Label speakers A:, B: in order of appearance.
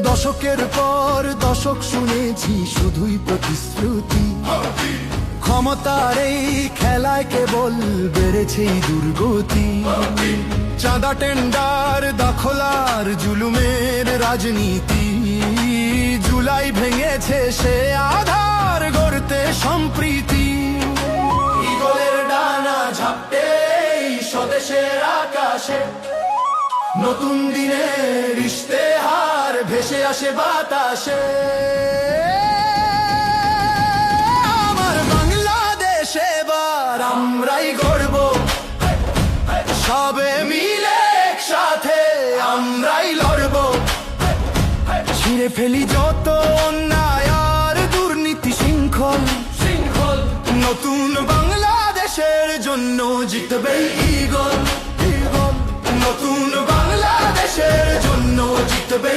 A: দশকের পর দশক শুনেছি শুধুই প্রতিশ্রুতি, ক্ষমতার এই খেলায় কেবল বেড়েছেই দুর্গতি। চাঁদা টেন্ডার দখলার জুলুমের রাজনীতি, জুলাই ভেঙেছে সে আধার গড়তে সম্প্রীতি। ঈগলের ডানা ঝাপটে স্বদেশের আকাশে, নতুন দিনের ইশতেহার ভেসে আসে বাতাসে। আমার বাংলাদেশ এবার আমরাই গড়ব, সবে মিলে একসাথে আমরাই লড়ব। ছিঁড়ে ফেলি যত অন্যায় আর দুর্নীতি শৃঙ্খল, নতুন বাংলাদেশের জন্য জিতবে ঈগল। নতুন বাংলাদেশের জন্য জিতবে।